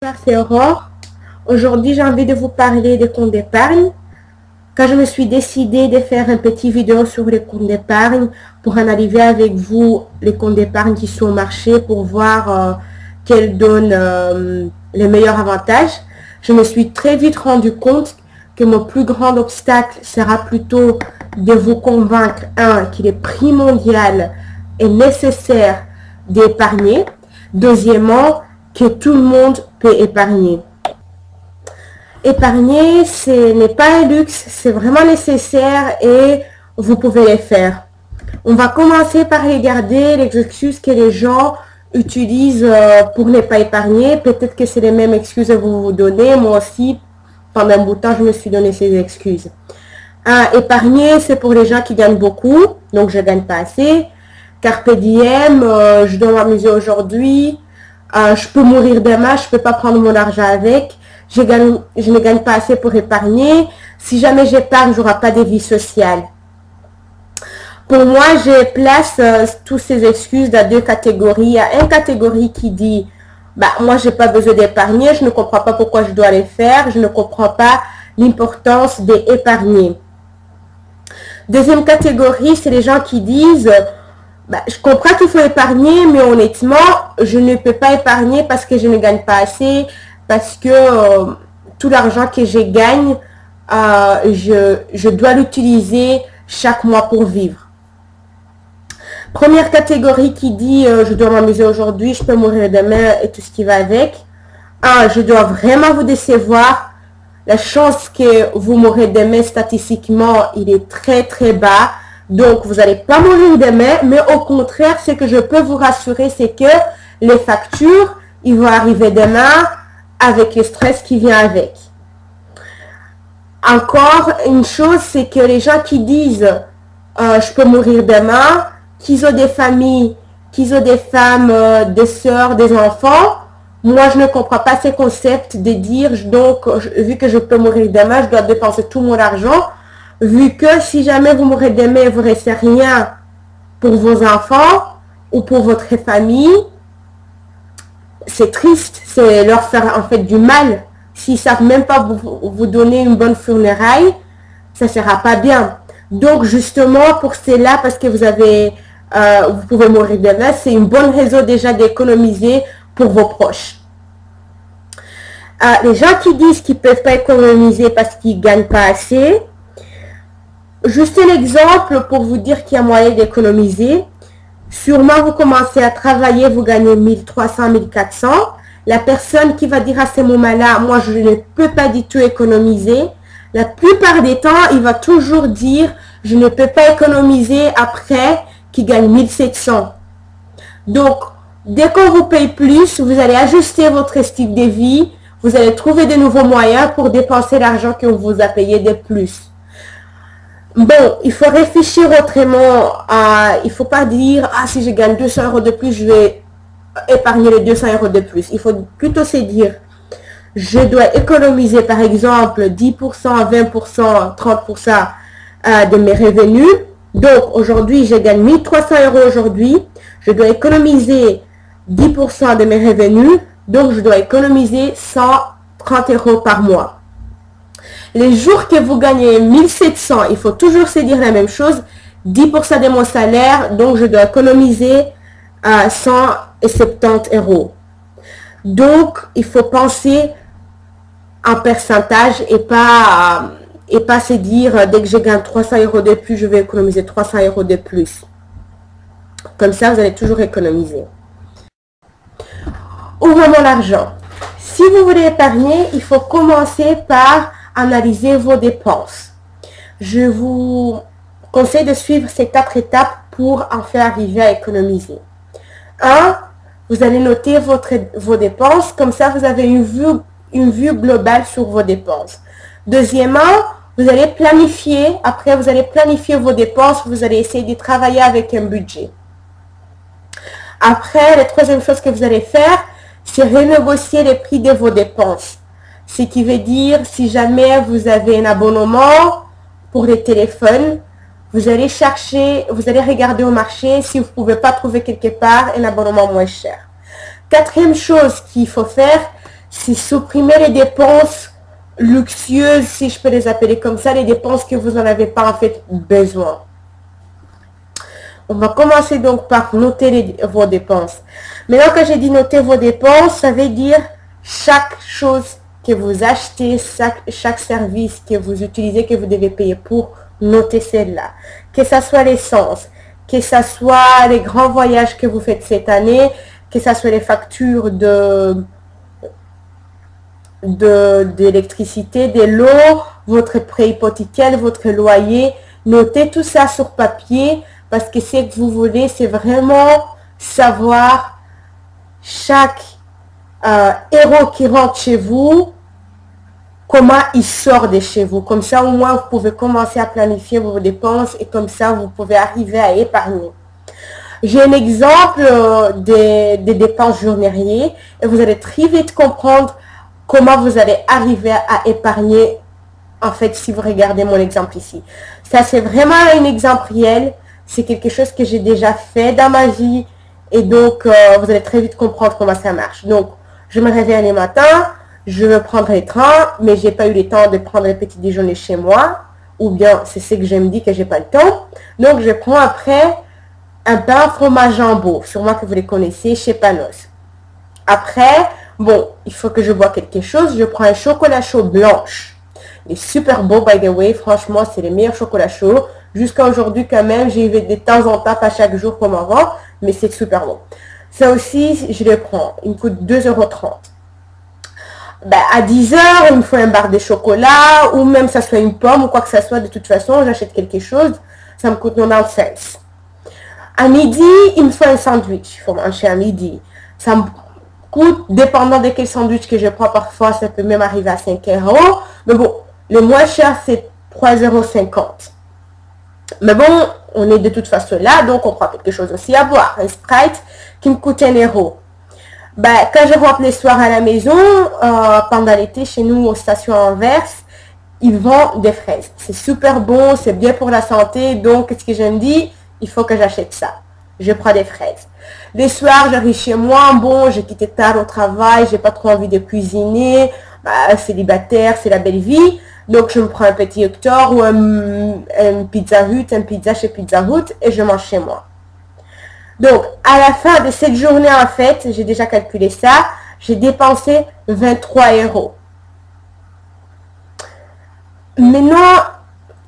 Bonjour, c'est Aurore. Aujourd'hui, j'ai envie de vous parler des comptes d'épargne. Quand je me suis décidée de faire une petite vidéo sur les comptes d'épargne pour analyser avec vous les comptes d'épargne qui sont au marché pour voir quels donnent les meilleurs avantages, je me suis très vite rendu compte que mon plus grand obstacle sera plutôt de vous convaincre, qu'il est primordial et nécessaire d'épargner. Deuxièmement, que tout le monde peut épargner. Épargner, ce n'est pas un luxe, c'est vraiment nécessaire et vous pouvez les faire. On va commencer par regarder les excuses que les gens utilisent pour ne pas épargner. Peut-être que c'est les mêmes excuses que vous vous donnez. Moi aussi, pendant un bout de temps, je me suis donné ces excuses. Épargner, c'est pour les gens qui gagnent beaucoup, donc je ne gagne pas assez. Carpe diem, je dois m'amuser aujourd'hui. Je peux mourir demain, je ne peux pas prendre mon argent avec. Je ne gagne pas assez pour épargner. Si jamais j'épargne, je n'aurai pas de vie sociale. Pour moi, je place toutes ces excuses dans deux catégories. Il y a une catégorie qui dit, moi, je n'ai pas besoin d'épargner, je ne comprends pas pourquoi je dois les faire, je ne comprends pas l'importance d'épargner. Deuxième catégorie, c'est les gens qui disent, je comprends qu'il faut épargner, mais honnêtement, je ne peux pas épargner parce que je ne gagne pas assez, parce que tout l'argent que je gagne, je dois l'utiliser chaque mois pour vivre. Première catégorie qui dit, je dois m'amuser aujourd'hui, je peux mourir demain et tout ce qui va avec. Je dois vraiment vous décevoir. La chance que vous mourrez demain, statistiquement, il est très très bas. Donc, vous n'allez pas mourir demain, mais au contraire, ce que je peux vous rassurer, c'est que les factures, ils vont arriver demain avec le stress qui vient avec. Encore une chose, c'est que les gens qui disent je peux mourir demain, qu'ils ont des familles, qu'ils ont des femmes, des sœurs, des enfants, moi, je ne comprends pas ces concepts de dire, donc, vu que je peux mourir demain, je dois dépenser tout mon argent. Vu que si jamais vous mourrez demain, vous ne restez rien pour vos enfants ou pour votre famille, c'est triste, c'est leur faire en fait du mal. S'ils ne savent même pas vous donner une bonne funéraille, ça ne sera pas bien. Donc justement pour cela, parce que vous pouvez mourir demain, c'est une bonne raison déjà d'économiser pour vos proches. Les gens qui disent qu'ils ne peuvent pas économiser parce qu'ils ne gagnent pas assez, juste un exemple pour vous dire qu'il y a moyen d'économiser. Sûrement, vous commencez à travailler, vous gagnez 1300, 1400. La personne qui va dire à ce moment-là, moi, je ne peux pas du tout économiser. La plupart des temps, il va toujours dire, je ne peux pas économiser après qu'il gagne 1700. Donc, dès qu'on vous paye plus, vous allez ajuster votre style de vie. Vous allez trouver de nouveaux moyens pour dépenser l'argent qu'on vous a payé de plus. Bon, il faut réfléchir autrement. Il ne faut pas dire, si je gagne 200 € de plus, je vais épargner les 200 € de plus. Il faut plutôt se dire, je dois économiser par exemple 10%, 20%, 30% de mes revenus. Donc, aujourd'hui, je gagne 1300 € aujourd'hui. Je dois économiser 10% de mes revenus. Donc, je dois économiser 130 € par mois. Les jours que vous gagnez 1700, il faut toujours se dire la même chose. 10% de mon salaire, donc je dois économiser 170 €. Donc, il faut penser en pourcentage et pas se dire dès que je gagne 300 € de plus, je vais économiser 300 € de plus. Comme ça, vous allez toujours économiser. Où va mon argent? Si vous voulez épargner, il faut commencer par analyser vos dépenses. Je vous conseille de suivre ces 4 étapes pour en faire arriver à économiser. 1. Vous allez noter vos dépenses. Comme ça, vous avez une vue globale sur vos dépenses. Deuxièmement, vous allez planifier. Après, vous allez planifier vos dépenses. Vous allez essayer de travailler avec un budget. Après, la troisième chose que vous allez faire, c'est renégocier les prix de vos dépenses. Ce qui veut dire, si jamais vous avez un abonnement pour les téléphones, vous allez chercher, vous allez regarder au marché si vous ne pouvez pas trouver quelque part un abonnement moins cher. Quatrième chose qu'il faut faire, c'est supprimer les dépenses luxueuses, si je peux les appeler comme ça, les dépenses que vous n'en avez pas en fait besoin. On va commencer donc par noter vos dépenses. Maintenant que j'ai dit noter vos dépenses, ça veut dire chaque chose que vous achetez, chaque service que vous utilisez, que vous devez payer pour, noter celle-là. Que ce soit l'essence, que ce soit les grands voyages que vous faites cette année, que ce soit les factures d'électricité, de l'eau, votre prêt hypothécaire, votre loyer. Notez tout ça sur papier parce que ce que vous voulez, c'est vraiment savoir chaque héros qui rentre chez vous, comment il sort de chez vous. Comme ça, au moins, vous pouvez commencer à planifier vos dépenses et comme ça, vous pouvez arriver à épargner. J'ai un exemple des dépenses journalières et vous allez très vite comprendre comment vous allez arriver à épargner, en fait, si vous regardez mon exemple ici. Ça, c'est vraiment un exemple réel. C'est quelque chose que j'ai déjà fait dans ma vie et donc, vous allez très vite comprendre comment ça marche. Donc, je me réveille le matin. Je veux prendre les trains, mais j'ai pas eu le temps de prendre le petit déjeuner chez moi. Ou bien, c'est ce que je me dis que j'ai pas le temps. Donc, je prends après un pain fromage jambon. Sûrement que vous les connaissez chez Panos. Après, bon, il faut que je bois quelque chose. Je prends un chocolat chaud blanche. Il est super beau, by the way. Franchement, c'est le meilleur chocolat chaud. Jusqu'à aujourd'hui, quand même, j'y vais de temps en temps, pas chaque jour comme avant. Mais c'est super bon. Ça aussi, je le prends. Il me coûte 2,30 €. Ben, à 10 heures, il me faut un bar de chocolat ou même ça soit une pomme ou quoi que ce soit. De toute façon, j'achète quelque chose. Ça me coûte 90 cents. À midi, il me faut un sandwich. Il faut manger à midi. Ça me coûte, dépendant de quel sandwich que je prends, parfois, ça peut même arriver à 5 €. Mais bon, le moins cher, c'est 3,50 €. Mais bon, on est de toute façon là, donc on prend quelque chose aussi à boire. Un Sprite qui me coûte 1 €. Ben, quand je rentre les soirs à la maison, pendant l'été, chez nous, aux stations Anvers, ils vendent des fraises. C'est super bon, c'est bien pour la santé. Donc, qu'est-ce que je me dis? Il faut que j'achète ça. Je prends des fraises. Les soirs, j'arrive chez moi. Bon, j'ai quitté tard au travail. J'ai pas trop envie de cuisiner. Ben, célibataire, c'est la belle vie. Donc, je me prends un petit Hector ou un Pizza Hut, un pizza chez Pizza Hut et je mange chez moi. Donc, à la fin de cette journée, en fait, j'ai déjà calculé ça, j'ai dépensé 23 €. Maintenant,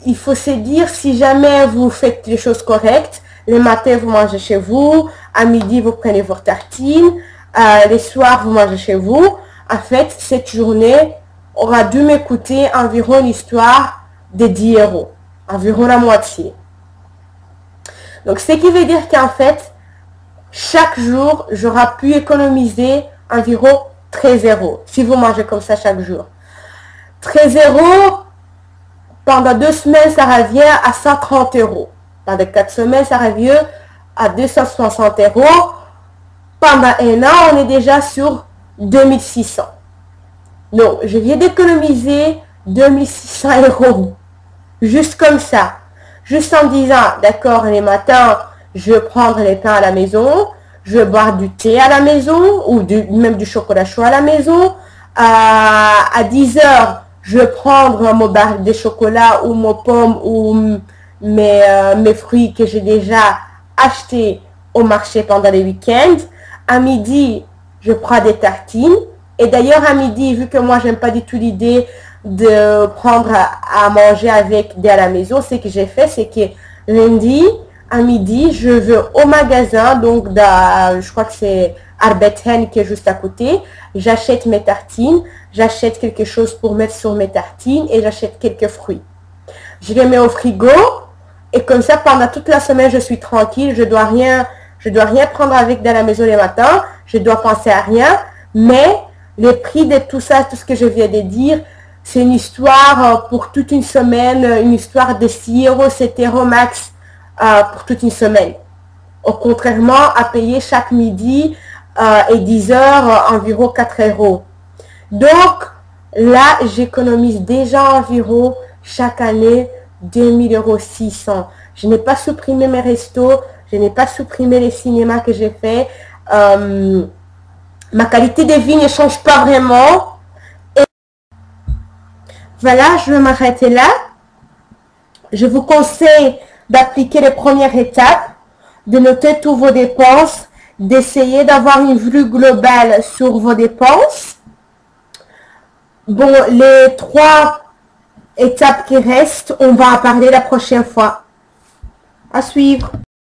il faut se dire, si jamais vous faites les choses correctes, le matin, vous mangez chez vous, à midi, vous prenez vos tartines, les soirs, vous mangez chez vous. En fait, cette journée aura dû me coûter environ l'histoire de 10 €, environ la moitié. Donc, ce qui veut dire qu'en fait, chaque jour, j'aurai pu économiser environ 13 € si vous mangez comme ça chaque jour. 13 € pendant 2 semaines, ça revient à 130 €. Pendant 4 semaines, ça revient à 260 €. Pendant un an, on est déjà sur 2600. Donc, je viens d'économiser 2600 € juste comme ça. Juste en disant, d'accord, les matins, je vais prendre les pains à la maison, je vais boire du thé à la maison ou même du chocolat chaud à la maison. À 10 heures, je vais prendre mon bar de chocolat ou mon pomme ou mes fruits que j'ai déjà achetés au marché pendant les week-ends. À midi, je prends des tartines. Et d'ailleurs, à midi, vu que moi, j'aime pas du tout l'idée de prendre à manger avec à la maison, ce que j'ai fait, c'est que lundi, à midi, je vais au magasin, donc je crois que c'est Arbethen qui est juste à côté. J'achète mes tartines, j'achète quelque chose pour mettre sur mes tartines et j'achète quelques fruits. Je les mets au frigo et comme ça, pendant toute la semaine, je suis tranquille. Je dois rien prendre avec dans la maison les matins. Je dois penser à rien. Mais les prix de tout ça, tout ce que je viens de dire, c'est une histoire pour toute une semaine, une histoire de 6 €, 7 € max pour toute une semaine. Contrairement à payer chaque midi et 10 heures environ 4 €. Donc, là, j'économise déjà environ chaque année 2600 €. Je n'ai pas supprimé mes restos, je n'ai pas supprimé les cinémas que j'ai fait. Ma qualité de vie ne change pas vraiment. Et voilà, je vais m'arrêter là. Je vous conseille d'appliquer les premières étapes, de noter tous vos dépenses, d'essayer d'avoir une vue globale sur vos dépenses. Bon, les 3 étapes qui restent, on va en parler la prochaine fois. À suivre.